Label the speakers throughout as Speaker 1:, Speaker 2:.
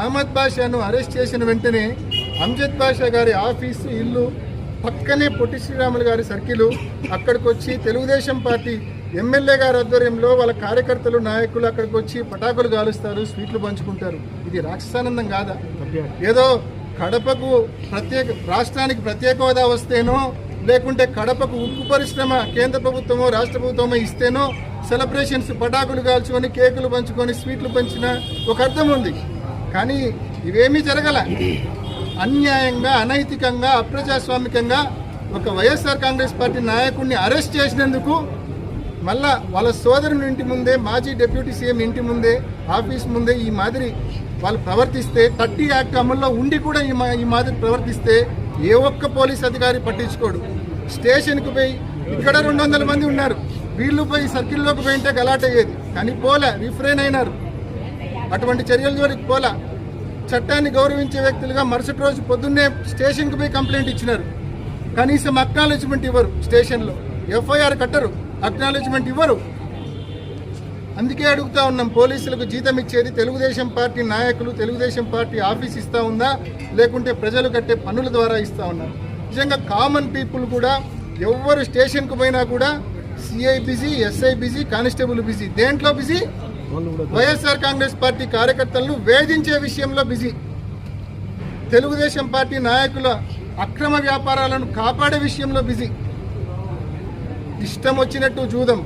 Speaker 1: అహ్మద్ బాషాను arrest చేసిన వెంటనే అంజద్ బాషా గారి ఆఫీసు ఇల్లు పక్కనే పొట్టి శ్రీరాములు గారి సర్కిల్ అక్కడికి వచ్చి తెలుగుదేశం పార్టీ ఎమ్మెల్యే గారి ఆధ్వర్యంలో వాళ్ళ కార్యకర్తలు నాయకులు అక్కడికి వచ్చి పటాకులు కాలుస్తారు, స్వీట్లు పంచుకుంటారు. ఇది రాక్షసానందం కాదా? ఏదో కడపకు రాష్ట్రానికి ప్రత్యేక హోదా వస్తేనో లేకుంటే కడపకు ఉక్కు పరిశ్రమ కేంద్ర ప్రభుత్వమో రాష్ట్ర ప్రభుత్వమో ఇస్తేనో సెలబ్రేషన్స్ పటాకులు కాల్చుకొని కేకులు పంచుకొని స్వీట్లు పంచిన ఒక అర్థం ఉంది. కానీ ఇవేమీ జరగల. అన్యాయంగా, అనైతికంగా, అప్రజాస్వామికంగా ఒక వైఎస్ఆర్ కాంగ్రెస్ పార్టీ నాయకుడిని అరెస్ట్ చేసినందుకు మళ్ళా వాళ్ళ సోదరుని ఇంటి ముందే, మాజీ డిప్యూటీ సీఎం ఇంటి ముందే, ఆఫీస్ ముందే ఈ మాదిరి వాళ్ళు ప్రవర్తిస్తే, 30 యాక్ట్ అమల్లో ఉండి కూడా ఈ మాదిరి ప్రవర్తిస్తే ఏ ఒక్క పోలీస్ అధికారి పట్టించుకోడు. స్టేషన్కి పోయి ఇక్కడ 200 మంది ఉన్నారు, వీళ్ళు పోయి సర్కిల్లోకి పోయింటే గలాట్ అయ్యేది. కానీ పోలే, రిఫ్రెయిన్ అయినారు. అటువంటి చర్యల జోలికి పోలా. చట్టాన్ని గౌరవించే వ్యక్తులుగా మరుసటి రోజు పొద్దున్నే స్టేషన్కి పోయి కంప్లైంట్ ఇచ్చినారు. కనీసం అక్నాలెడ్జ్మెంట్ ఇవ్వరు, స్టేషన్లో ఎఫ్ఐఆర్ కట్టరు, అక్నాలెడ్జ్మెంట్ ఇవ్వరు. అందుకే అడుగుతా ఉన్నాం, పోలీసులకు జీతం ఇచ్చేది తెలుగుదేశం పార్టీ నాయకులు, తెలుగుదేశం పార్టీ ఆఫీస్ ఇస్తూ ఉందా లేకుంటే ప్రజలు కట్టే పన్నుల ద్వారా ఇస్తూ ఉన్నారు? నిజంగా కామన్ పీపుల్ కూడా ఎవరు స్టేషన్కు పోయినా కూడా CI busy, SI busy, constable busy. దేంట్లో బిజీ? వైఎస్ఆర్ కాంగ్రెస్ పార్టీ కార్యకర్తలను వేధించే విషయంలో బిజీ. తెలుగుదేశం పార్టీ నాయకుల అక్రమ వ్యాపారాలను కాపాడే విషయంలో బిజీ. ఇష్టం వచ్చినట్టు జూదం,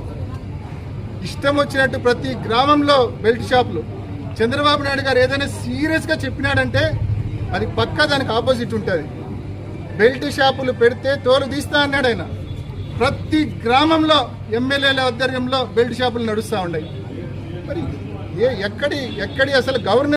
Speaker 1: ఇష్టం వచ్చినట్టు ప్రతి గ్రామంలో బెల్ట్ షాపులు. చంద్రబాబు నాయుడు గారు ఏదైనా సీరియస్గా చెప్పినాడంటే అది పక్కా దానికి ఆపోజిట్ ఉంటుంది. బెల్ట్ షాపులు పెడితే తోలు తీస్తా అన్నాడు ఆయన. ప్రతి గ్రామంలో ఎమ్మెల్యేల ఆధ్వర్యంలో బెల్ట్ షాపులు నడుస్తూ ఉన్నాయి. మరి ఎక్కడి అసలు గవర్నమెంట్